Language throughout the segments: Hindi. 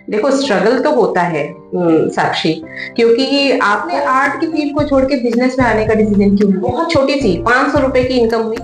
देखो, स्ट्रगल तो होता है साक्षी, क्योंकि आपने आर्ट की फील्ड को छोड़ के बिजनेस में आने का डिसीजन क्यों लिया? बहुत छोटी सी 500 रुपए की इनकम हुई।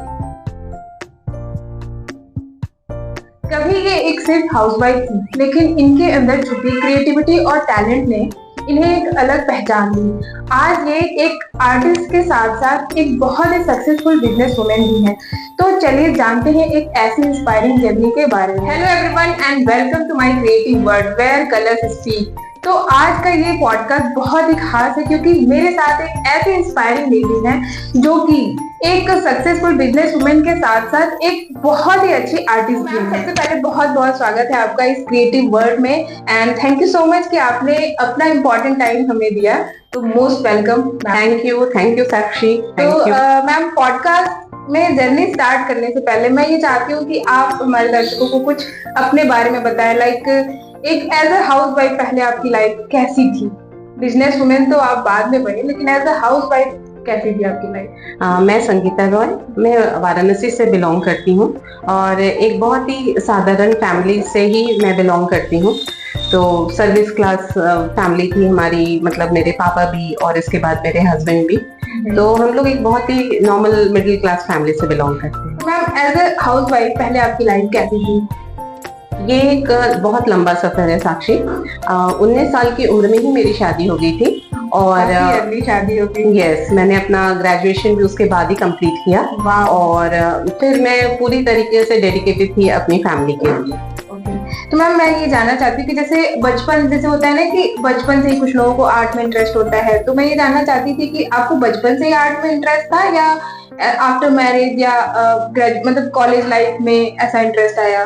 कभी ये एक सिर्फ हाउसवाइफ थी, लेकिन इनके अंदर छुपी क्रिएटिविटी और टैलेंट ने इन्हें एक अलग पहचान दी। आज ये एक आर्टिस्ट के साथ साथ एक बहुत ही सक्सेसफुल बिजनेस वुमेन भी है। तो चलिए जानते हैं एक ऐसी इंस्पायरिंग जर्नी के बारे में। Hello everyone and welcome to my creative world where colours speak. तो आज का ये पॉडकास्ट बहुत ही खास है क्योंकि मेरे साथ एक ऐसी इंस्पायरिंग लेडी है जो कि एक सक्सेसफुल बिजनेस वुमेन के साथ साथ एक बहुत ही अच्छी आर्टिस्ट भी है। सबसे पहले बहुत बहुत स्वागत है आपका इस क्रिएटिव वर्ल्ड में and thank you so much कि आपने अपना इम्पोर्टेंट टाइम हमें दिया। तो मोस्ट वेलकम। थैंक यू साक्षी। तो मैम, पॉडकास्ट में जर्नी स्टार्ट करने से पहले मैं ये चाहती हूँ कि आप हमारे दर्शकों को कुछ अपने बारे में बताएं। लाइक एक एज अ हाउस वाइफ पहले आपकी लाइफ कैसी थी? बिजनेस वुमेन तो आप बाद में बनी, लेकिन एज अ हाउस वाइफ कैसी थी आपकी लाइफ? मैं संगीता रॉय, मैं वाराणसी से बिलोंग करती हूँ और एक बहुत ही साधारण फैमिली से ही मैं बिलोंग करती हूँ। तो सर्विस क्लास फैमिली थी हमारी, मतलब मेरे पापा भी और इसके बाद मेरे हस्बैंड भी। तो हम लोग एक बहुत ही नॉर्मल मिडिल क्लास फैमिली से बिलोंग करते हैं। Ma'am, as a housewife पहले आपकी लाइफ कैसी थी? ये एक बहुत लंबा सफर है साक्षी। 19 साल की उम्र में ही मेरी शादी हो गई थी और शादी हो गई। यस, मैंने अपना ग्रेजुएशन भी उसके बाद ही कंप्लीट किया और फिर मैं पूरी तरीके से डेडिकेटेड थी अपनी फैमिली के लिए। तो मैम, मैं ये जानना चाहती हूँ कि जैसे बचपन जैसे होता है ना कि बचपन से ही कुछ लोगों को आर्ट में इंटरेस्ट होता है, तो मैं ये जानना चाहती थी कि आपको बचपन से ही आर्ट में इंटरेस्ट था या आफ्टर मैरिज या मतलब कॉलेज लाइफ में ऐसा इंटरेस्ट आया?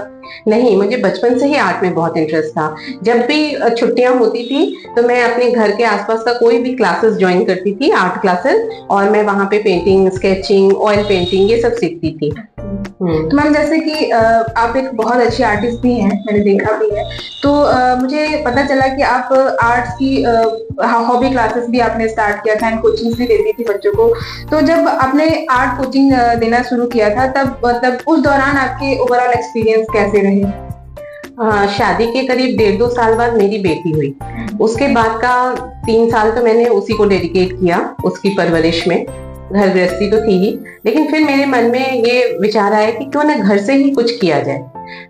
नहीं, मुझे बचपन से ही आर्ट में बहुत इंटरेस्ट था। जब भी छुट्टियां होती थी तो मैं अपने घर के आसपास का कोई भी क्लासेस ज्वाइन करती थी, आर्ट क्लासेस, और मैं वहां पे पेंटिंग, स्केचिंग, ऑयल पेंटिंग ये सब सीखती थी। तो मैम, जैसे कि आप एक बहुत अच्छी आर्टिस्ट भी हैं, मैंने देखा भी है। तो मुझे पता चला कि आप आर्ट्स की हॉबी क्लासेस भी आपने स्टार्ट किया था एंड कोचिंग भी देती थी बच्चों को। तो जब आपने आर्ट कोचिंग देना शुरू किया था तब मतलब उस दौरान आपके ओवरऑल एक्सपीरियंस कैसे रहे? शादी के करीब 1.5-2 साल बाद मेरी बेटी हुई। उसके बाद का 3 साल तो मैंने उसी को डेडिकेट किया, उसकी परवरिश में। घर गृहस्थी तो थी ही, लेकिन फिर मेरे मन में ये विचार आया कि क्यों ना घर से ही कुछ किया जाए।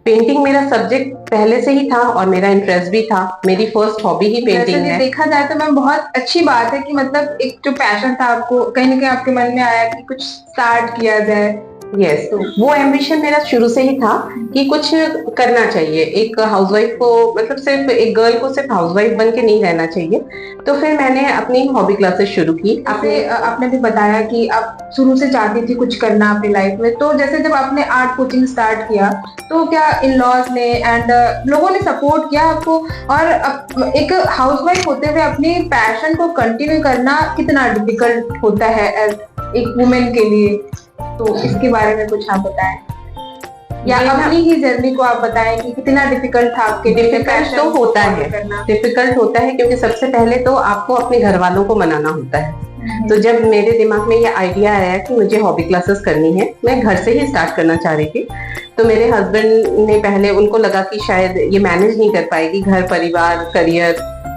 पेंटिंग मेरा सब्जेक्ट पहले से ही था और मेरा इंटरेस्ट भी था। मेरी फर्स्ट हॉबी ही पेंटिंग है। देखा जाए तो मैम बहुत अच्छी बात है कि मतलब एक जो पैशन था आपको कहीं ना कहीं आपके मन में आया कि कुछ स्टार्ट किया जाए। यस, तो वो एम्बिशन मेरा शुरू से ही था कि कुछ करना चाहिए। एक हाउसवाइफ को, मतलब सिर्फ एक गर्ल को सिर्फ हाउसवाइफ बन के नहीं रहना चाहिए। तो फिर मैंने अपनी हॉबी क्लासेस शुरू की। आपने भी बताया कि आप शुरू से चाहती थी कुछ करना अपनी लाइफ में। तो जैसे जब आपने आर्ट कोचिंग स्टार्ट किया तो क्या इन लॉज ने एंड लोगों ने सपोर्ट किया आपको? और एक हाउसवाइफ होते हुए अपनी पैशन को कंटिन्यू करना कितना डिफिकल्ट होता है एज एक वुमेन के लिए? तो इसके बारे में कुछ आप बताएं या अपनी ही जर्नी को आप बताएं कि कितना डिफिकल्ट था आपके लिए। डिफिकल्ट तो होता है, डिफिकल्ट होता है क्योंकि सबसे पहले तो आपको अपने घर वालों को मनाना होता है। तो जब मेरे दिमाग में ये आइडिया आया कि मुझे हॉबी क्लासेस करनी है, मैं घर से ही स्टार्ट करना चाह रही थी। तो मेरे हस्बैंड ने पहले, उनको लगा कि शायद ये मैनेज नहीं कर पाएगी, घर परिवार करियर,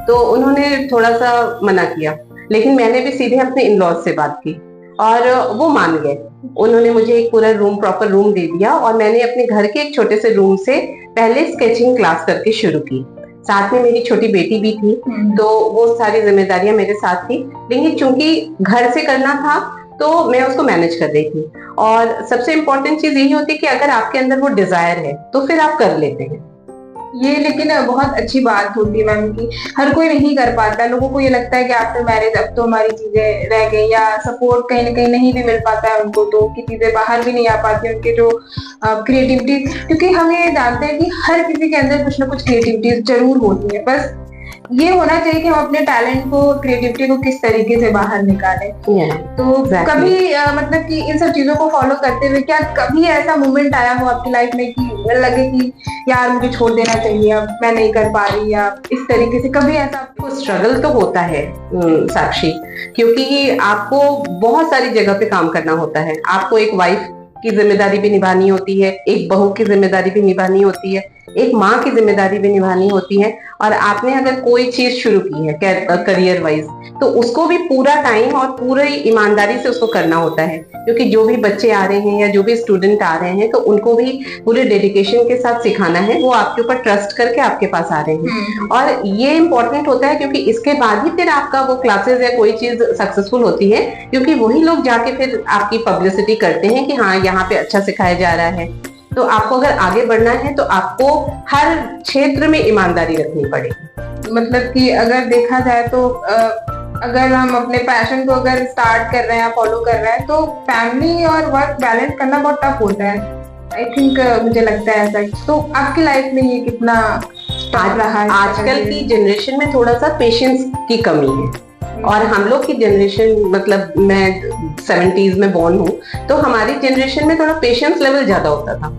तो उन्होंने थोड़ा सा मना किया। लेकिन मैंने भी सीधे अपने इन लॉज से बात की और वो मान गए। उन्होंने मुझे एक पूरा रूम, प्रॉपर रूम दे दिया और मैंने अपने घर के एक छोटे से रूम से पहले स्केचिंग क्लास करके शुरू की। साथ में मेरी छोटी बेटी भी थी, तो वो सारी जिम्मेदारियां मेरे साथ थी। लेकिन चूंकि घर से करना था तो मैं उसको मैनेज कर रही थी। और सबसे इम्पोर्टेंट चीज यही होती है कि अगर आपके अंदर वो डिजायर है तो फिर आप कर लेते हैं ये। लेकिन बहुत अच्छी बात होती है मैम कि हर कोई नहीं कर पाता। लोगों को ये लगता है कि आफ्टर मैरिज अब तो हमारी चीजें रह गई, या सपोर्ट कहीं ना कहीं नहीं भी मिल पाता है उनको, तो कि चीजें बाहर भी नहीं आ पाती उनके जो क्रिएटिविटी। क्योंकि हम ये जानते हैं कि हर किसी के अंदर कुछ ना कुछ क्रिएटिविटी जरूर होती है, बस ये होना चाहिए कि हम अपने टैलेंट को, क्रिएटिविटी को किस तरीके से बाहर निकालें। तो कभी मतलब कि इन सब चीजों को फॉलो करते हुए क्या कभी ऐसा मोमेंट आया हो आपकी लाइफ में कि लगे कि यार मुझे छोड़ देना चाहिए, अब मैं नहीं कर पा रही, या इस तरीके से कभी ऐसा? आपको स्ट्रगल तो होता है साक्षी, क्योंकि आपको बहुत सारी जगह पे काम करना होता है। आपको एक वाइफ की जिम्मेदारी भी निभानी होती है, एक बहू की जिम्मेदारी भी निभानी होती है, एक माँ की जिम्मेदारी भी निभानी होती है, और आपने अगर कोई चीज शुरू की है करियर वाइज, तो उसको भी पूरा टाइम और पूरी ईमानदारी से उसको करना होता है, क्योंकि जो भी बच्चे आ रहे हैं या जो भी स्टूडेंट आ रहे हैं तो उनको भी पूरे डेडिकेशन के साथ सिखाना है। वो आपके ऊपर ट्रस्ट करके आपके पास आ रहे हैं, और ये इंपॉर्टेंट होता है क्योंकि इसके बाद ही फिर आपका वो क्लासेस या कोई चीज सक्सेसफुल होती है, क्योंकि वही लोग जाके फिर आपकी पब्लिसिटी करते हैं कि हाँ यहाँ पे अच्छा सिखाया जा रहा है। तो आपको अगर आगे बढ़ना है तो आपको हर क्षेत्र में ईमानदारी रखनी पड़ेगी। मतलब कि अगर देखा जाए तो अगर हम अपने पैशन को अगर स्टार्ट कर रहे हैं, फॉलो कर रहे हैं, तो फैमिली और वर्क बैलेंस करना बहुत टफ होता है। आई थिंक मुझे लगता है ऐसा। तो आपकी लाइफ में ये कितना टफ रहा है? आजकल की जनरेशन में थोड़ा सा पेशेंस की कमी है, और हम लोग की जनरेशन, मतलब मैं 70s में बॉर्न हूँ, तो हमारी जनरेशन में थोड़ा पेशेंस लेवल ज्यादा होता था।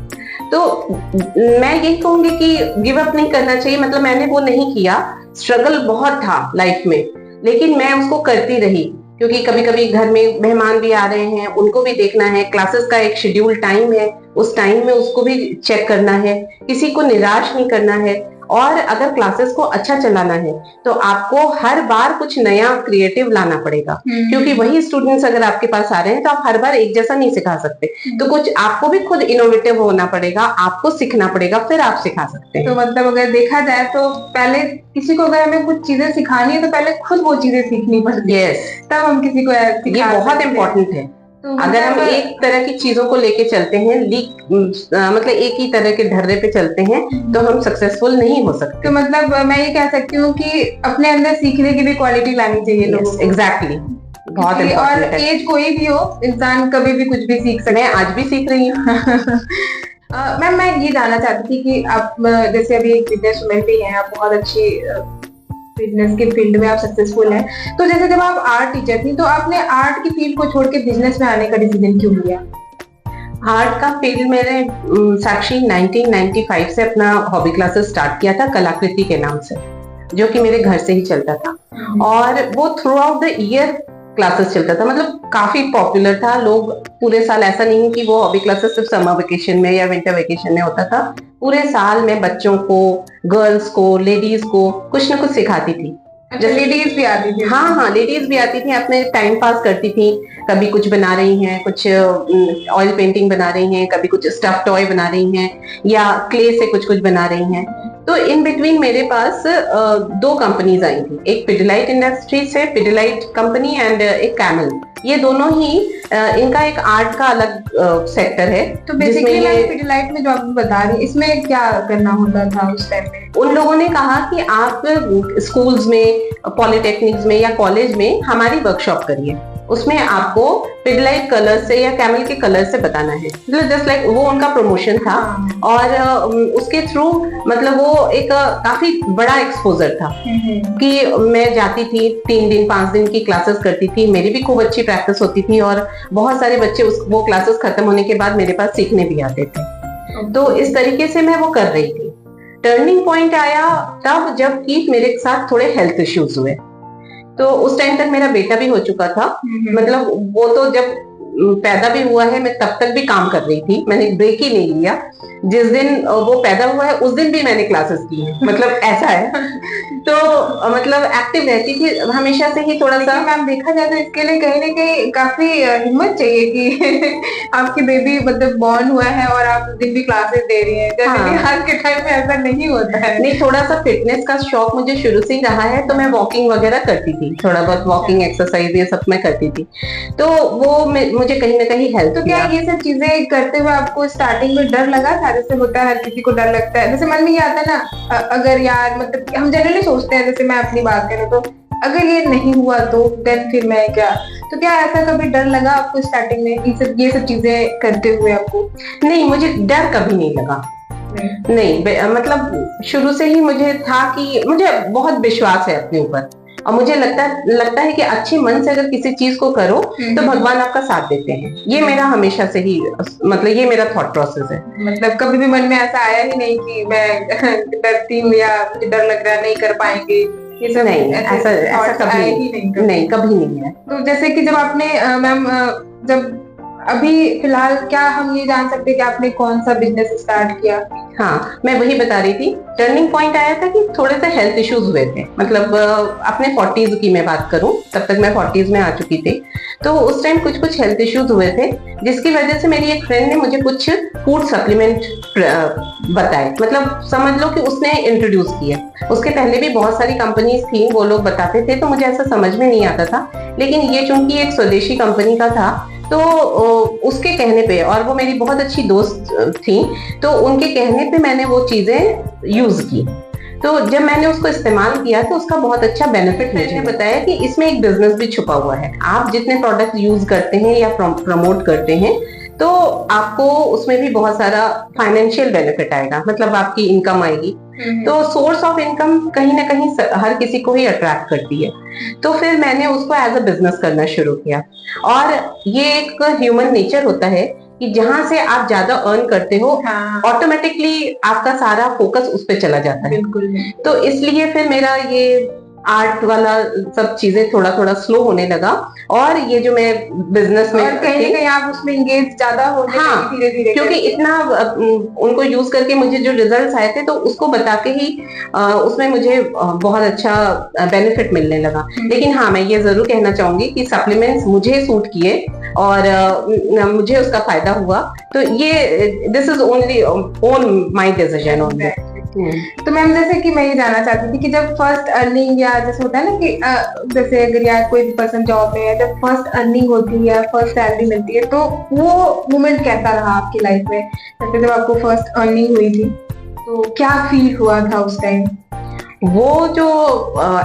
तो मैं यही कहूंगी कि गिव अप नहीं करना चाहिए। मतलब मैंने वो नहीं किया, स्ट्रगल बहुत था लाइफ में, लेकिन मैं उसको करती रही, क्योंकि कभी कभी घर में मेहमान भी आ रहे हैं, उनको भी देखना है, क्लासेस का एक शेड्यूल टाइम है, उस टाइम में उसको भी चेक करना है, किसी को निराश नहीं करना है। और अगर क्लासेस को अच्छा चलाना है तो आपको हर बार कुछ नया क्रिएटिव लाना पड़ेगा, क्योंकि वही स्टूडेंट्स अगर आपके पास आ रहे हैं तो आप हर बार एक जैसा नहीं सिखा सकते। तो कुछ आपको भी खुद इनोवेटिव होना पड़ेगा, आपको सीखना पड़ेगा, फिर आप सिखा सकते हैं। तो मतलब अगर देखा जाए तो पहले किसी को अगर हमें कुछ चीजें सिखानी है तो पहले खुद वो चीजें सीखनी पड़ती है, तब हम किसी को ये बहुत इम्पोर्टेंट है। तो अगर हम एक तरह की चीजों को लेके चलते हैं, मतलब एक ही तरह के ढर्रे पे चलते हैं, तो हम सक्सेसफुल नहीं हो सकते। तो मतलब मैं ये कह सकती हूँ कि अपने अंदर सीखने की भी क्वालिटी लानी चाहिए लोगों को। एग्जैक्टली, बहुत और एज कोई भी हो, इंसान कभी भी कुछ भी सीख सकता है। मैं आज भी सीख रही हूँ। मैम मैं ये जानना चाहती थी कि आप जैसे अभी एक बिजनेस वुमेन भी हैं, आप बहुत अच्छी बिजनेस के फील्ड में आप सक्सेसफुल हैं, तो जैसे जब आप आर्ट टीचर थी तो आपने आर्ट की फील्ड को छोड़ के बिजनेस में आने का डिसीजन क्यों लिया? आर्ट का फील्ड मैंने साक्षी 1995 से अपना हॉबी क्लासेस स्टार्ट किया था, कलाकृति के नाम से, जो कि मेरे घर से ही चलता था, और वो through out the year classes चलता था। मतलब काफी पॉपुलर था, लोग पूरे साल, ऐसा नहीं है कि वो हॉबी क्लासेस सिर्फ समर वेकेशन में या विंटर वेकेशन में होता था, पूरे साल में बच्चों को, गर्ल्स को, लेडीज को कुछ ना कुछ सिखाती थी। जैसे लेडीज भी आती थी? हाँ, लेडीज भी आती थी, अपने टाइम पास करती थी, कभी कुछ बना रही हैं, कुछ ऑयल पेंटिंग बना रही हैं, कभी कुछ स्टफ टॉय बना रही हैं, या क्ले से कुछ कुछ बना रही हैं। तो इन बिटवीन मेरे पास दो कंपनीज आई थी, एक पिडिलाइट इंडस्ट्री से, पिडिलाइट कंपनी, एंड एक कैमल। ये दोनों ही इनका एक आर्ट का अलग सेक्टर है। तो बेसिकली पिडिलाइट में जो आप बता रही, इसमें क्या करना होता था उस टाइम में? उन लोगों ने कहा कि आप स्कूल्स में, पॉलिटेक्निक्स में या कॉलेज में हमारी वर्कशॉप करिए, उसमें आपको पिडिलाइट कलर से या कैमल के कलर से बताना है। जस्ट लाइक वो उनका प्रमोशन था, और उसके थ्रू मतलब वो एक काफी बड़ा एक्सपोजर था कि मैं जाती थी, 3 दिन 5 दिन की क्लासेस करती थी, मेरी भी खूब अच्छी प्रैक्टिस होती थी, और बहुत सारे बच्चे वो क्लासेस खत्म होने के बाद मेरे पास सीखने भी आते थे। तो इस तरीके से मैं वो कर रही थी। टर्निंग पॉइंट आया तब जब कि मेरे साथ थोड़े हेल्थ इश्यूज हुए, तो उस टाइम तक मेरा बेटा भी हो चुका था। मतलब वो तो जब पैदा भी हुआ है, मैं तब तक भी काम कर रही थी, मैंने ब्रेक ही नहीं लिया। जिस दिन वो पैदा हुआ है उस दिन भी मैंने क्लासेस की है, मतलब ऐसा है। तो मतलब एक्टिव रहती थी हमेशा से ही थोड़ा सा। मैम देखा जाए तो इसके लिए कहीं ना कहीं काफी हिम्मत चाहिए कि आपकी बेबी मतलब बॉर्न हुआ है और आप उस दिन भी क्लासेस दे रही हैं। जैसे आज के टाइम में ऐसा नहीं होता है। नहीं, थोड़ा सा फिटनेस का शौक मुझे शुरू से ही रहा है, तो मैं वॉकिंग वगैरह करती थी, थोड़ा बहुत वॉकिंग एक्सरसाइज ये सब मैं करती थी, तो वो मुझे कहीं ना कहीं हेल्प। तो क्या ये सब चीजें करते हुए आपको स्टार्टिंग में डर लगा था? जैसे होता है, हर किसी को डर लगता है, जैसे मन में ये आता है ना, अगर यार मतलब हम जनरली सोचते हैं, जैसे मैं अपनी बात करूं तो अगर ये नहीं हुआ तो देन फिर मैं क्या। तो क्या ऐसा कभी डर लगा आपको स्टार्टिंग में ये सब चीजें करते हुए आपको? नहीं, मुझे डर कभी नहीं लगा। नहीं, मतलब शुरू से ही मुझे था कि मुझे बहुत विश्वास है अपने ऊपर, और मुझे लगता है कि अच्छे मन से अगर किसी चीज को करो तो भगवान आपका साथ देते हैं। ये मेरा हमेशा से ही, मतलब ये मेरा थॉट प्रोसेस है। मतलब कभी भी मन में ऐसा आया ही नहीं कि मैं डरती हूँ या मुझे डर लग रहा है नहीं कर पाएंगे, ये सब नहीं, ऐसा कभी नहीं, कभी नहीं है। तो जैसे कि जब आपने मैम जब अभी फिलहाल क्या हम ये जान सकते हैं कि आपने कौन सा बिजनेस स्टार्ट किया? हाँ, मैं वही बता रही थी, टर्निंग पॉइंट आया था कि थोड़े से हेल्थ इश्यूज हुए थे। मतलब अपने 40s की मैं बात करूं, तब तक मैं 40s में आ चुकी थी। तो उस टाइम कुछ कुछ हेल्थ इश्यूज हुए थे, जिसकी वजह से मेरी एक फ्रेंड ने मुझे कुछ फूड सप्लीमेंट बताए। मतलब समझ लो कि उसने इंट्रोड्यूस किया। उसके पहले भी बहुत सारी कंपनीज थी, वो लोग बताते थे, तो मुझे ऐसा समझ में नहीं आता था। लेकिन ये चूंकि एक स्वदेशी कंपनी का था, तो उसके कहने पे, और वो मेरी बहुत अच्छी दोस्त थी, तो उनके कहने पे मैंने वो चीजें यूज की। तो जब मैंने उसको इस्तेमाल किया तो उसका बहुत अच्छा बेनिफिट मुझे बताया कि इसमें एक बिजनेस भी छुपा हुआ है। आप जितने प्रोडक्ट यूज करते हैं या प्रमोट करते हैं, तो आपको उसमें भी बहुत सारा फाइनेंशियल बेनिफिट आएगा, मतलब आपकी इनकम आएगी। तो सोर्स ऑफ इनकम कहीं ना कहीं हर किसी को ही अट्रैक्ट करती है। तो फिर मैंने उसको एज अ बिजनेस करना शुरू किया। और ये एक ह्यूमन नेचर होता है कि जहां से आप ज्यादा अर्न करते हो, ऑटोमेटिकली आपका सारा फोकस उस पर चला जाता है। तो इसलिए फिर मेरा ये आर्ट वाला सब चीजें थोड़ा थोड़ा स्लो होने लगा। और ये जो मैं बिजनेस में, और कहीं ना कहीं आप उसमें एंगेज ज्यादा होने लगी धीरे धीरे, क्योंकि इतना उनको यूज करके मुझे जो रिजल्ट्स आए थे, तो उसको बता के ही उसमें मुझे बहुत अच्छा बेनिफिट मिलने लगा। लेकिन हाँ, मैं ये जरूर कहना चाहूंगी कि सप्लीमेंट्स मुझे सूट किए और मुझे उसका फायदा हुआ। तो ये this is only own my decision only. तो मैम, जैसे कि मैं ये जानना चाहती थी कि जब फर्स्ट अर्निंग, या जैसे होता है ना कि जैसे अगर यार कोई पर्सन जॉब में है, जब फर्स्ट अर्निंग होती है, फर्स्ट सैलरी मिलती है, तो वो मोमेंट कैसा रहा आपकी लाइफ में? जैसे जब आपको फर्स्ट अर्निंग हुई थी, तो क्या फील हुआ था उस टाइम? वो जो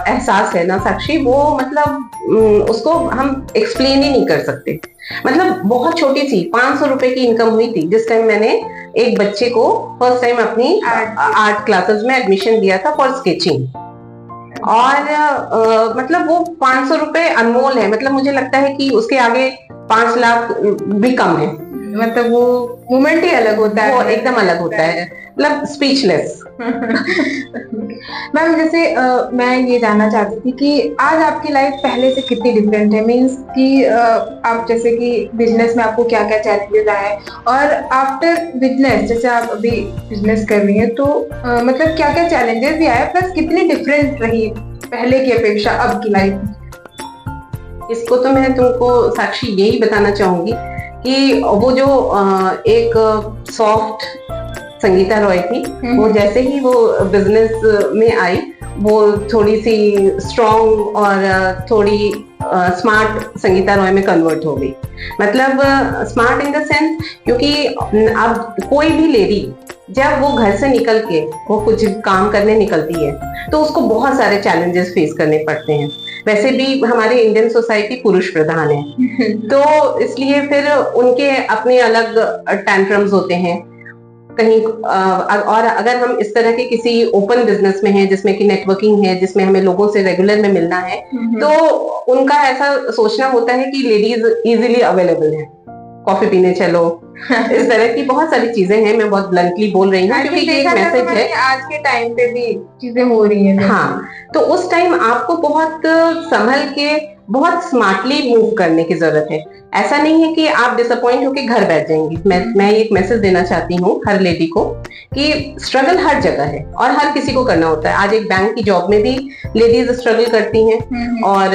एहसास है ना साक्षी, वो मतलब उसको हम एक्सप्लेन ही नहीं कर सकते। मतलब बहुत छोटी सी 500 रुपए की इनकम हुई थी जिस टाइम मैंने एक बच्चे को फर्स्ट टाइम अपनी आर्ट क्लासेस में एडमिशन दिया था फॉर स्केचिंग। और मतलब वो 500 रुपए अनमोल है। मतलब मुझे लगता है कि उसके आगे 5 लाख भी कम है। मतलब वो मोमेंट ही अलग होता है, वो एकदम अलग होता है, मतलब स्पीचलेस। मैम, जैसे मैं ये जानना चाहती थी कि आज आपकी लाइफ पहले से कितनी डिफरेंट है? मींस कि आप जैसे कि बिजनेस में आपको क्या क्या चैलेंजेस आए, और आफ्टर बिजनेस, जैसे आप अभी बिजनेस कर रही हैं, तो मतलब क्या क्या चैलेंजेस भी आए, प्लस कितनी डिफरेंट रही पहले की अपेक्षा अब की लाइफ? इसको तो मैं तुमको साक्षी यही बताना चाहूंगी कि वो जो एक सॉफ्ट संगीता रॉय थी, वो जैसे ही वो बिजनेस में आई, वो थोड़ी सी स्ट्रॉन्ग और थोड़ी स्मार्ट संगीता रॉय में कन्वर्ट हो गई। मतलब स्मार्ट इन द सेंस, क्योंकि अब कोई भी लेडी जब वो घर से निकल के वो कुछ काम करने निकलती है, तो उसको बहुत सारे चैलेंजेस फेस करने पड़ते हैं। वैसे भी हमारे इंडियन सोसाइटी पुरुष प्रधान है, तो इसलिए फिर उनके अपने अलग टैंट्रम्स होते हैं कहीं। और अगर हम इस तरह के किसी ओपन बिजनेस में हैं, जिसमें कि नेटवर्किंग है, जिसमें हमें लोगों से रेगुलर में मिलना है, तो उनका ऐसा सोचना होता है कि लेडीज इजीली अवेलेबल है, कॉफी पीने चलो, इस तरह की बहुत सारी चीजें हैं। मैं बहुत ब्लंटली बोल रही हूँ क्योंकि ये एक मैसेज है। आज के टाइम पे भी चीजें हो रही हैं। हाँ, तो उस टाइम आपको बहुत संभल के, बहुत स्मार्टली मूव करने की जरूरत है। ऐसा नहीं है कि आप डिसअपॉइंट होकर घर बैठ जाएंगी। मैं एक मैसेज देना चाहती हूँ हर लेडी को कि स्ट्रगल हर जगह है और हर किसी को करना होता है। आज एक बैंक की जॉब में भी लेडीज स्ट्रगल करती हैं, और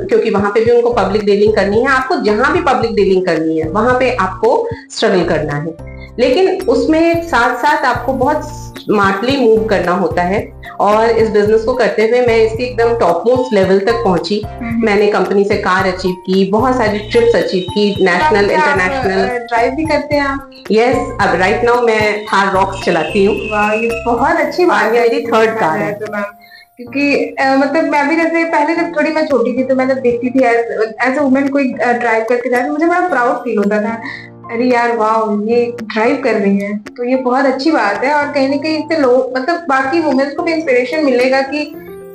क्योंकि वहां पे भी उनको पब्लिक डीलिंग करनी है। आपको जहां भी पब्लिक डीलिंग करनी है, वहां पे आपको स्ट्रगल करना है, लेकिन उसमें साथ साथ आपको बहुत स्मार्टली मूव करना होता है। और इस बिजनेस को करते हुए मैं इसके एकदम टॉप मोस्ट लेवल तक पहुंची। मैंने कंपनी से कार अचीव की, बहुत सारी ट्रिप्स अचीव की, नेशनल इंटरनेशनल। ड्राइव भी करते हैं आप? यस, अब राइट नाउ मैं थार रॉक्स चलाती हूँ। ये बहुत अच्छी बात है, मेरी थर्ड कार है। क्योंकि मतलब मैं भी जैसे पहले जब थोड़ी मैं छोटी थी, तो मैं जब देखती थी एज अ वुमेन कोई ड्राइव करके जाए, तो मुझे बड़ा प्राउड फील होता था। अरे यार वाह, ये ड्राइव कर रही है, तो ये बहुत अच्छी बात है। और कहीं ना कहीं इससे लोग, मतलब बाकी वुमेन्स को भी इंस्पिरेशन मिलेगा कि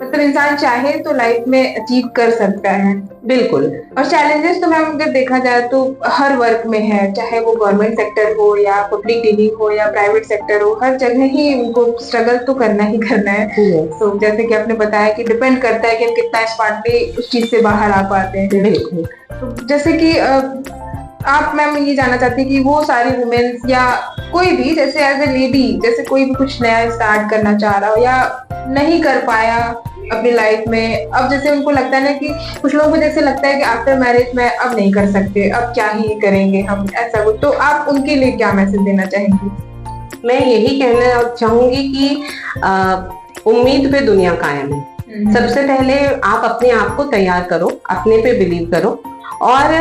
मतलब इंसान चाहे तो लाइफ में अचीव कर सकता है। बिल्कुल। और चैलेंजेस तो मैम अगर देखा जाए तो हर वर्क में है, चाहे वो गवर्नमेंट सेक्टर हो या पब्लिक डीलिंग हो या प्राइवेट सेक्टर हो, हर जगह ही उनको स्ट्रगल तो करना ही करना है। तो जैसे कि आपने बताया कि डिपेंड करता है कि हम कितना स्मार्टली उस चीज से बाहर आ पाते हैं। बिल्कुल। तो जैसे कि आप मैम ये जानना चाहती है कि वो सारी वुमेन्स या कोई भी जैसे एज ए लेडी, जैसे कोई भी कुछ नया स्टार्ट करना चाह रहा हो या नहीं कर पाया अपनी लाइफ में, अब जैसे उनको लगता है ना कि कुछ लोगों को जैसे लगता है कि आफ्टर मैरिज में अब नहीं कर सकते, अब क्या ही करेंगे हम, ऐसा कुछ, तो आप उनके लिए क्या मैसेज देना चाहेंगी? मैं यही कहना चाहूंगी कि उम्मीद पे दुनिया कायम है। सबसे पहले आप अपने आप को तैयार करो, अपने पे बिलीव करो और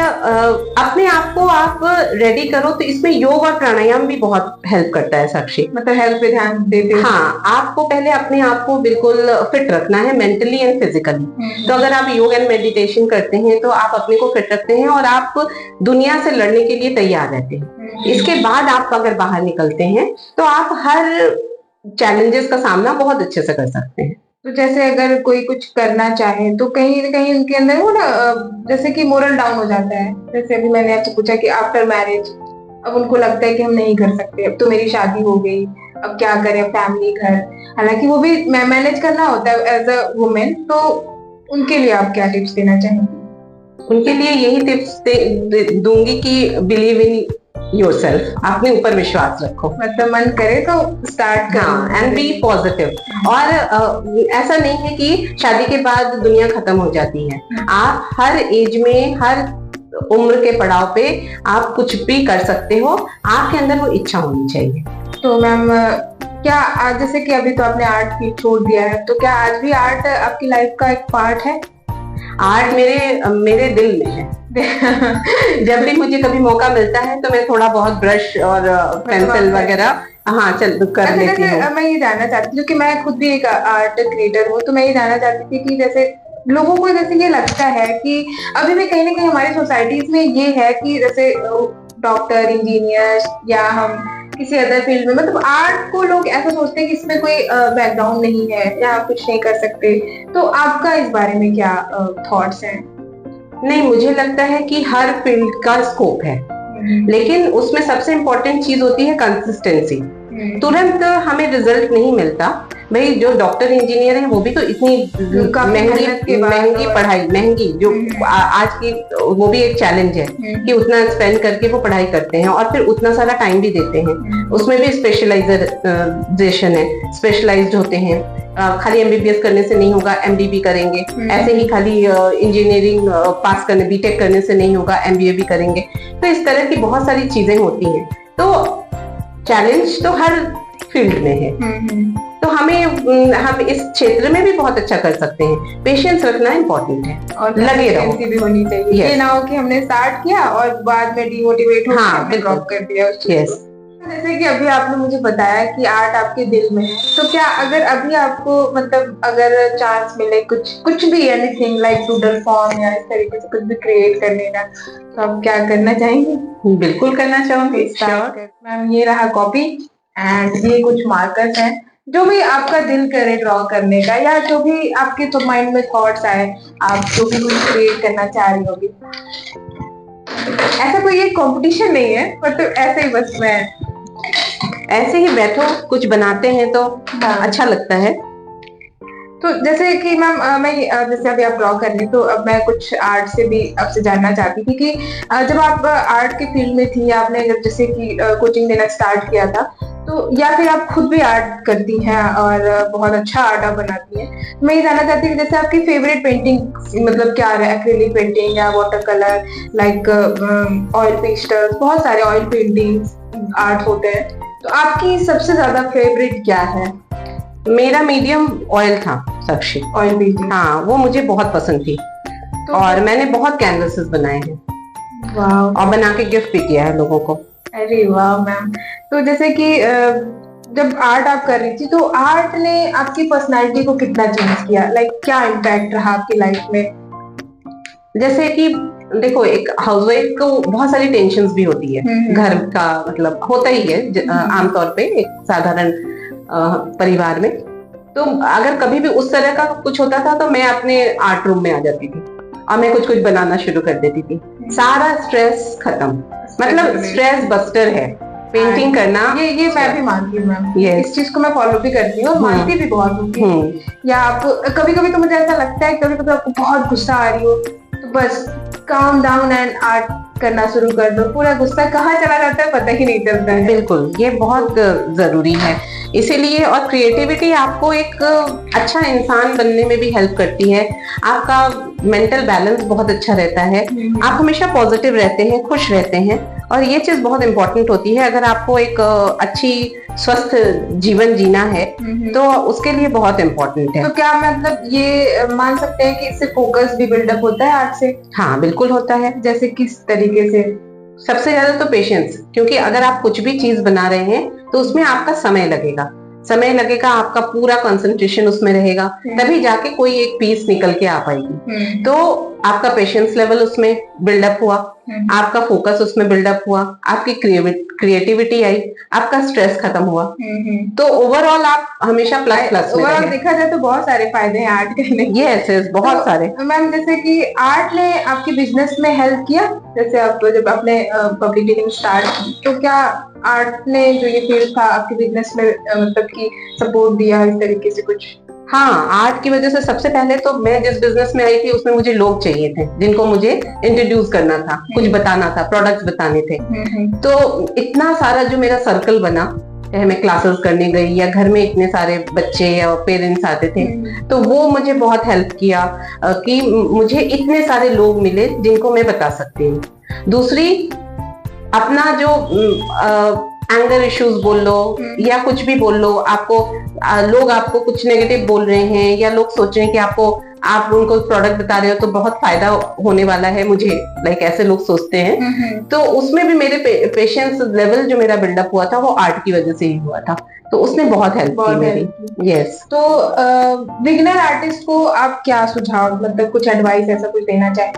अपने आप को आप रेडी करो। तो इसमें योग और प्राणायाम भी बहुत हेल्प करता है साक्षी। मतलब हेल्थ पे ध्यान देते हैं। हाँ, आपको पहले अपने आप को बिल्कुल फिट रखना है, मेंटली एंड फिजिकली। तो अगर आप योग एंड मेडिटेशन करते हैं तो आप अपने को फिट रखते हैं और आप दुनिया से लड़ने के लिए तैयार रहते हैं। इसके बाद आप अगर बाहर निकलते हैं तो आप हर चैलेंजेस का सामना बहुत अच्छे से कर सकते हैं। तो जैसे अगर कोई कुछ करना चाहे तो कहीं ना कहीं उनके अंदर वो ना जैसे कि मोरल डाउन हो जाता है। जैसे अभी मैंने आपसे पूछा कि आफ्टर मैरिज अब उनको लगता है कि हम नहीं कर सकते, अब तो मेरी शादी हो गई, अब क्या करें, फैमिली, घर, हालांकि वो भी मैनेज करना होता है एज अ वुमेन। तो उनके लिए आप क्या टिप्स देना चाहेंगे? उनके लिए यही टिप्स दूंगी कि बिलीव इन योरसेल्फ, अपने ऊपर विश्वास रखो। मतलब मन करे तो स्टार्ट करो एंड बी पॉजिटिव। और ऐसा नहीं है कि शादी के बाद दुनिया खत्म हो जाती है। आप हर एज में, हर उम्र के पड़ाव पे आप कुछ भी कर सकते हो, आपके अंदर वो इच्छा होनी चाहिए। तो मैम क्या आज जैसे कि अभी तो आपने आर्ट फील्ड छोड़ दिया है, तो क्या आज भी आर्ट आपकी लाइफ का एक पार्ट है? आर्ट मेरे दिल में है। जब भी मुझे कभी मौका मिलता है तो मैं थोड़ा बहुत ब्रश और पेंसिल वगैरह चल कर लेती हूँ। मैं ये जानना चाहती हूँ क्योंकि मैं खुद भी एक आर्ट क्रिएटर हूँ, तो मैं ये जानना चाहती थी कि जैसे लोगों को जैसे ये लगता है कि अभी भी कहीं ना कहीं हमारी सोसाइटीज में ये है कि जैसे डॉक्टर, इंजीनियर या हम किसी अदर फील्ड में, मतलब आर्ट को लोग ऐसा सोचते हैं कि इसमें कोई बैकग्राउंड नहीं है या आप कुछ नहीं कर सकते। तो आपका इस बारे में क्या थॉट्स हैं? नहीं, मुझे लगता है कि हर फील्ड का स्कोप है, लेकिन उसमें सबसे इम्पोर्टेंट चीज होती है कंसिस्टेंसी। तुरंत हमें रिजल्ट नहीं मिलता। भाई जो डॉक्टर इंजीनियर है वो भी तो इतनी महंगी पढ़ाई, महंगी जो आज की, वो भी एक चैलेंज है कि उतना स्पेंड करके वो पढ़ाई करते हैं और फिर उतना सारा टाइम भी देते हैं। उसमें भी स्पेशलाइजेशन है, स्पेशलाइज्ड होते हैं। खाली एमबीबीएस करने से नहीं होगा, एमडी करेंगे। ऐसे ही खाली इंजीनियरिंग पास करने, बीटेक करने से नहीं होगा, एमबीए भी करेंगे। तो इस तरह की बहुत सारी चीजें होती हैं। तो चैलेंज तो हर फील्ड में है। तो हम इस क्षेत्र में भी बहुत अच्छा कर सकते हैं। पेशेंस रखना इम्पोर्टेंट है और लगे रहो भी होनी चाहिए। ये ना हो कि हमने स्टार्ट किया और बाद में डिमोटिवेट हो हमने ड्रॉप कर दिया उस चीज को। जैसे कि अभी आपने मुझे बताया कि आर्ट आपके दिल में है, तो क्या अगर अभी आपको मतलब अगर चांस मिले कुछ भी, एनीथिंग लाइक डूडल फॉर्म या इस तरीके से कुछ भी क्रिएट करने का, तो आप क्या करना चाहेंगे? बिल्कुल करना चाहूंगी। मैम ये रहा कॉपी एंड ये कुछ मार्कर्स हैं, जो भी आपका दिल करे ड्रॉ करने का या जो भी आपके तो माइंड में थॉट्स आए, आप जो भी कुछ क्रिएट करना चाह रही होगी। ऐसा कोई एक कंपटीशन नहीं है, मतलब ऐसे ही बस मैं ऐसे ही बैठो, कुछ बनाते हैं तो अच्छा लगता है। तो जैसे कि मैम मैं जैसे अभी आप ड्रॉ कर रही, तो अब मैं कुछ आर्ट से भी आपसे जानना चाहती थी कि जब आप आर्ट के फील्ड में थी, आपने जैसे कि कोचिंग देना स्टार्ट किया था, तो या फिर आप खुद भी आर्ट करती हैं और बहुत अच्छा आर्ट आप बनाती हैं, मैं ये जानना चाहती हूँ जैसे आपकी फेवरेट पेंटिंग मतलब क्या है? एक्रिलिक पेंटिंग या water colour, like oil pastels, बहुत सारे ऑयल पेंटिंग्स आर्ट होते हैं, तो आपकी सबसे ज्यादा फेवरेट क्या है? मेरा मीडियम ऑयल था साक्षी, ऑयल पेंटिंग। हाँ, वो मुझे बहुत पसंद थी। तो और मैंने बहुत कैनवसेस बनाए हैं। वाह। और बना के गिफ्ट भी किया है लोगों को। अरे वाह मैम। तो जैसे कि जब आर्ट आप कर रही थी, तो आर्ट ने आपकी पर्सनालिटी को कितना चेंज किया? लाइक क्या इम्पैक्ट रहा आपकी लाइफ में? जैसे कि देखो, एक हाउसवाइफ को बहुत सारी टेंशन्स भी होती है, घर का मतलब होता ही है आमतौर पे एक साधारण परिवार में। तो अगर कभी भी उस तरह का कुछ होता था तो मैं अपने आर्ट रूम में आ जाती थी और मैं कुछ बनाना शुरू कर देती थी। सारा स्ट्रेस खत्म, मतलब स्ट्रेस बस्टर है पेंटिंग करना। ये मैं भी मानती हूँ मैम। इस चीज को मैं फॉलो भी करती हूँ और मानती भी बहुत हूँ। या आप कभी कभी तो मुझे ऐसा लगता है, कभी कभी आपको बहुत गुस्सा आ रही हो तो बस काम डाउन एंड आर्ट करना शुरू कर दो, पूरा गुस्सा कहाँ चला जाता है पता ही नहीं चलता है। बिल्कुल, ये बहुत जरूरी है इसीलिए। और क्रिएटिविटी आपको एक अच्छा इंसान बनने में भी हेल्प करती है। आपका मेंटल बैलेंस बहुत अच्छा रहता है, आप हमेशा पॉजिटिव रहते हैं, खुश रहते हैं, और ये चीज बहुत इंपॉर्टेंट होती है। अगर आपको एक अच्छी स्वस्थ जीवन जीना है तो उसके लिए बहुत इम्पोर्टेंट है। तो क्या मतलब ये मान सकते हैं कि इससे फोकस भी बिल्डअप होता है आर्ट से? हाँ, बिल्कुल होता है। जैसे किस तरीके से? सबसे ज्यादा तो पेशेंस, क्योंकि अगर आप कुछ भी चीज बना रहे हैं तो उसमें आपका समय लगेगा, आपका पूरा कंसंट्रेशन उसमें रहेगा, तभी जाके कोई एक पीस निकल के आ पाएगी। तो आपका पेशेंस लेवल उसमें बिल्डअप हुआ, आपका फोकस उसमें बिल्डअप हुआ, आपकी क्रिएटिविटी आई, आपका स्ट्रेस खत्म हुआ। तो ओवरऑल आप हमेशा प्लस में ओवरऑल देखा जाए तो बहुत सारे फायदे हैं आर्ट करने के। यस, बहुत सारे। मैम जैसे कि आर्ट ने आपके बिजनेस में हेल्प किया, जैसे आप जब आपने पब्लिक डीलिंग स्टार्ट की तो क्या आर्ट ने जो ये फील्ड था आपके बिजनेस में मतलब कि सपोर्ट दिया इस तरीके से कुछ? हाँ, आर्ट की वजह से सबसे पहले तो मैं जिस बिजनेस में आई थी उसमें मुझे लोग चाहिए थे जिनको मुझे इंट्रोड्यूस करना था, कुछ बताना था, प्रोडक्ट्स बताने थे। तो इतना सारा जो मेरा सर्कल बना, चाहे मैं क्लासेस करने गई या घर में इतने सारे बच्चे या पेरेंट्स आते थे, तो वो मुझे बहुत हेल्प किया कि मुझे इतने सारे लोग मिले जिनको मैं बता सकती हूँ। दूसरी, अपना जो एंगर इश्यूज बोल लो या कुछ भी बोल लो, आपको लोग आपको कुछ नेगेटिव बोल रहे हैं या लोग सोच रहे हैं कि आप उनको प्रोडक्ट बता रहे हो तो बहुत फायदा होने वाला है मुझे, लाइक ऐसे लोग सोचते हैं। तो उसमें भी मेरे पेशेंस लेवल जो मेरा बिल्डअप हुआ था वो आर्ट की वजह से ही हुआ था, तो उसने बहुत हेल्प की मेरी। यस। तो बिगिनर आर्टिस्ट को आप क्या सुझाव, मतलब कुछ एडवाइस ऐसा कुछ देना चाहें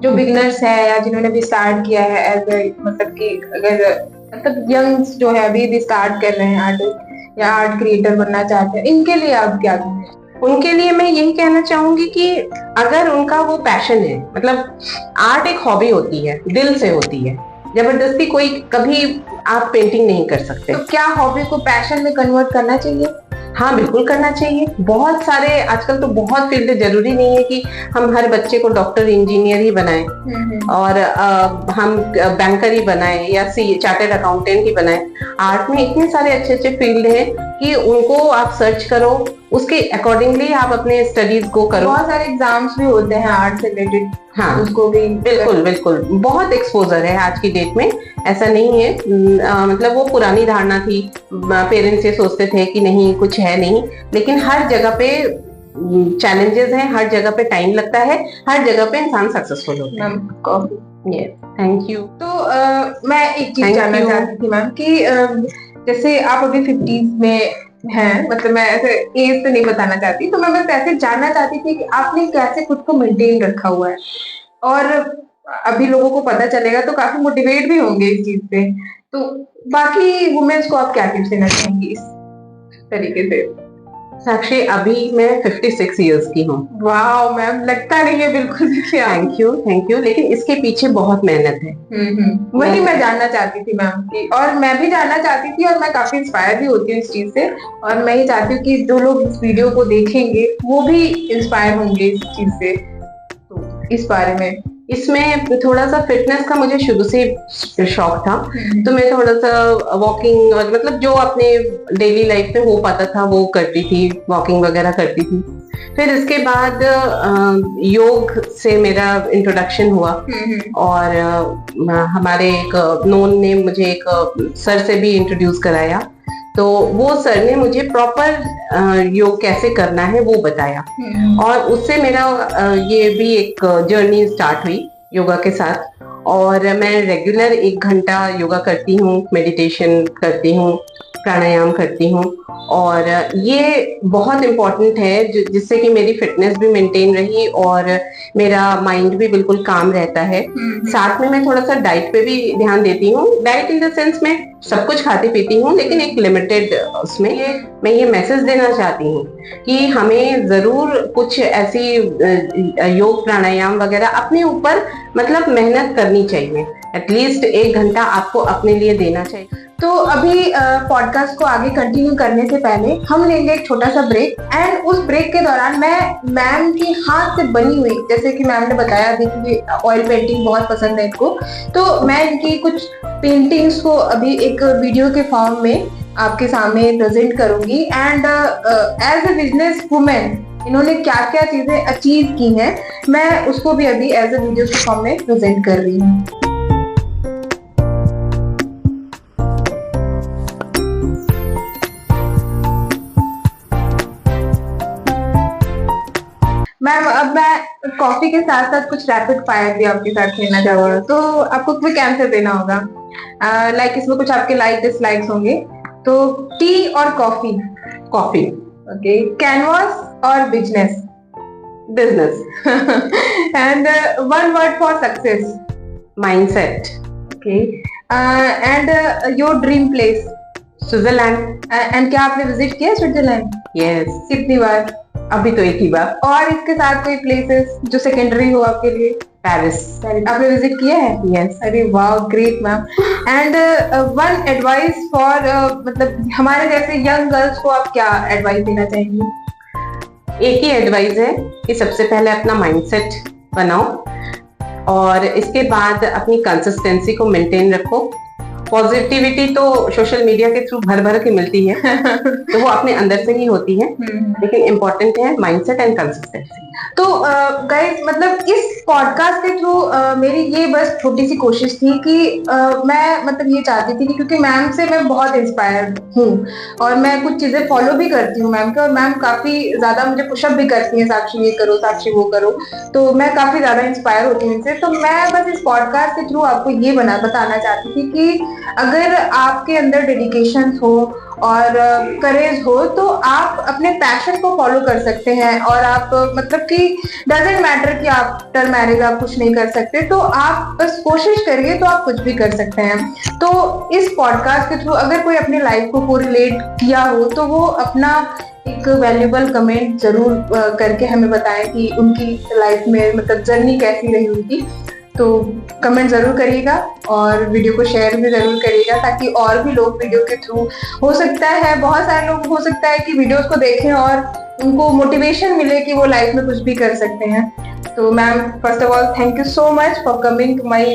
जो बिगिनर्स है या जिन्होंने भी स्टार्ट किया है एज ए, मतलब कि अगर मतलब यंग्स जो है अभी भी स्टार्ट कर रहे हैं आर्टिस्ट या आर्ट क्रिएटर बनना चाहते हैं, इनके लिए आप क्या कहेंगे? उनके लिए मैं यही कहना चाहूंगी कि अगर उनका वो पैशन है, मतलब आर्ट एक हॉबी होती है, दिल से होती है, जबरदस्ती कोई कभी आप पेंटिंग नहीं कर सकते। तो क्या हॉबी को पैशन में कन्वर्ट करना चाहिए? हाँ, बिल्कुल करना चाहिए। बहुत सारे आजकल तो बहुत फील्ड, जरूरी नहीं है कि हम हर बच्चे को डॉक्टर इंजीनियर ही बनाएं और हम बैंकर ही बनाएं या चार्टर्ड अकाउंटेंट ही बनाएं। आर्ट में इतने सारे अच्छे अच्छे फील्ड हैं कि उनको आप सर्च करो, उसके अकॉर्डिंगली आप अपने स्टडीज को करो। बहुत सारे एग्जाम्स भी होते हैं आर्ट से रिलेटेड। हाँ, उसको भी बिल्कुल बहुत एक्सपोजर है आज की डेट में, ऐसा नहीं है। मतलब वो पुरानी धारणा थी, पेरेंट्स ये सोचते थे कि नहीं कुछ है नहीं, लेकिन हर जगह पे चैलेंजेस हैं, हर जगह पे टाइम लगता है, हर जगह पे इंसान सक्सेसफुल होता है। Thank you. तो मैं एक चीज जानना चाहती थी मैम कि जैसे आप अभी 50s में हैं, मतलब मैं ऐसे एज तो नहीं बताना चाहती, तो मैं बस ऐसे जानना चाहती थी कि आपने कैसे खुद को मेंटेन रखा हुआ है, और अभी लोगों को पता चलेगा तो काफी मोटिवेट भी होंगे इस चीज से। तो बाकी वुमेन्स को आप क्या टिप्स देना चाहेंगी इस तरीके से? साक्षी, अभी मैं 56 इयर्स की हूँ। वाह मैम, लगता नहीं है बिल्कुल भी। थैंक यू, लेकिन इसके पीछे बहुत मेहनत है। वही मैं जानना चाहती थी मैम की, और मैं भी जानना चाहती थी, और मैं काफी इंस्पायर भी होती हूँ इस चीज से, और मैं ये चाहती हूँ कि जो लोग इस वीडियो को देखेंगे वो भी इंस्पायर होंगे इस चीज से। तो इस बारे में, इसमें थोड़ा सा फिटनेस का मुझे शुरू से शौक था, तो मैं थोड़ा सा वॉकिंग और मतलब जो अपने डेली लाइफ में हो पाता था वो करती थी, वॉकिंग वगैरह करती थी। फिर इसके बाद योग से मेरा इंट्रोडक्शन हुआ, और हमारे एक नोन ने मुझे एक सर से भी इंट्रोड्यूस कराया, तो वो सर ने मुझे प्रॉपर योग कैसे करना है वो बताया, और उससे मेरा ये भी एक जर्नी स्टार्ट हुई योगा के साथ। और मैं रेगुलर 1 घंटा योगा करती हूँ, मेडिटेशन करती हूँ, प्राणायाम करती हूँ, और ये बहुत इम्पोर्टेंट है जिससे कि मेरी फिटनेस भी मेंटेन रही और मेरा माइंड भी बिल्कुल काम रहता है। साथ में मैं थोड़ा सा डाइट पे भी ध्यान देती हूँ, डाइट इन द सेंस में सब कुछ खाती पीती हूँ, लेकिन एक लिमिटेड उसमें। मैं ये मैसेज देना चाहती हूँ कि हमें जरूर कुछ ऐसी योग प्राणायाम वगैरह अपने ऊपर मतलब मेहनत करनी चाहिए, एटलीस्ट 1 घंटा आपको अपने लिए देना चाहिए। तो अभी पॉडकास्ट को आगे कंटिन्यू करने से पहले हम लेंगे एक छोटा सा ब्रेक, एंड उस ब्रेक के दौरान मैं मैम की हाथ से बनी हुई, जैसे कि मैम ने बताया अभी कि ऑयल पेंटिंग बहुत पसंद है इनको, तो मैं इनकी कुछ पेंटिंग्स को अभी एक वीडियो के फॉर्म में आपके सामने प्रेजेंट करूंगी। And as a business women इन्होंने क्या क्या चीजें अचीव की हैं, मैं उसको भी अभी एज ए वीडियो के फॉर्म में प्रेजेंट कर रही हूँ। मैम अब मैं कॉफी के साथ साथ कुछ रैपिड फायर भी आपके साथ खेलना चाहूंगा, तो आपको क्विक आंसर देना होगा। लाइक इसमें कुछ आपके लाइक डिसलाइक्स होंगे। तो टी और कॉफी? कॉफी। ओके। कैनवास और business? Business. And one word for success? Mindset. Okay. And your dream place? Switzerland. And क्या आपने विजिट किया स्विट्जरलैंड? यस। कितनी बार? अभी तो एक ही बार। और इसके साथ कोई प्लेसेस जो सेकेंडरी हो आपके लिए? पेरिस। आपने विजिट किया है? यस। अरे वाह, great ma'am. And one advice for मतलब हमारे जैसे यंग गर्ल्स को आप क्या एडवाइस देना चाहेंगी? एक ही एडवाइस है कि सबसे पहले अपना माइंडसेट बनाओ और इसके बाद अपनी कंसिस्टेंसी को मेंटेन रखो। पॉजिटिविटी तो सोशल मीडिया के थ्रू भर भर के मिलती है तो वो अपने अंदर से ही होती है, लेकिन इम्पोर्टेंट है माइंडसेट एंड कंसिस्टेंसी। तो गाइस मतलब इस पॉडकास्ट के थ्रू मेरी ये बस छोटी सी कोशिश थी कि मैं मतलब ये चाहती थी कि क्योंकि मैम से मैं बहुत इंस्पायर्ड हूँ और मैं कुछ चीजें फॉलो भी करती हूँ मैम के, और मैम काफी ज्यादा मुझे पुशअप भी करती हैं, साक्षी ये करो, साक्षी वो करो, तो मैं काफी ज्यादा इंस्पायर होती हूँ इनसे। तो मैं बस इस पॉडकास्ट के थ्रू आपको ये बताना चाहती थी कि अगर आपके अंदर डेडिकेशन हो और करेज हो तो आप अपने पैशन को फॉलो कर सकते हैं, और आप मतलब कि डजेंट मैटर कि आप आफ्टर मैरिज आप कुछ नहीं कर सकते, तो आप बस कोशिश करिए तो आप कुछ भी कर सकते हैं। तो इस पॉडकास्ट के थ्रू अगर कोई अपनी लाइफ को कोरिलेट किया हो तो वो अपना एक वैल्यूबल कमेंट जरूर करके हमें बताएं कि उनकी लाइफ में मतलब जर्नी कैसी रही उनकी। तो कमेंट जरूर करिएगा और वीडियो को शेयर भी जरूर करिएगा ताकि और भी लोग वीडियो के थ्रू, हो सकता है बहुत सारे लोग हो सकता है कि वीडियोस को देखें और उनको मोटिवेशन मिले कि वो लाइफ में कुछ भी कर सकते हैं। तो ma'am first of all thank you so much for coming to my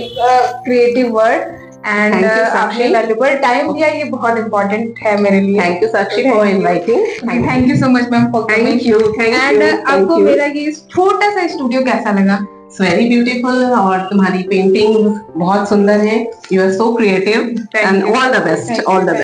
creative world and आपने वैल्यूबल टाइम दिया, ये बहुत इंपॉर्टेंट है मेरे लिए। Thank you Sakshi for inviting. Thank you so much ma'am for coming. And आपको मेरा ये छोटा सा स्टूडियो कैसा लगा? It's very beautiful और तुम्हारी पेंटिंग बहुत सुंदर है। You are so creative and all the best. All the best.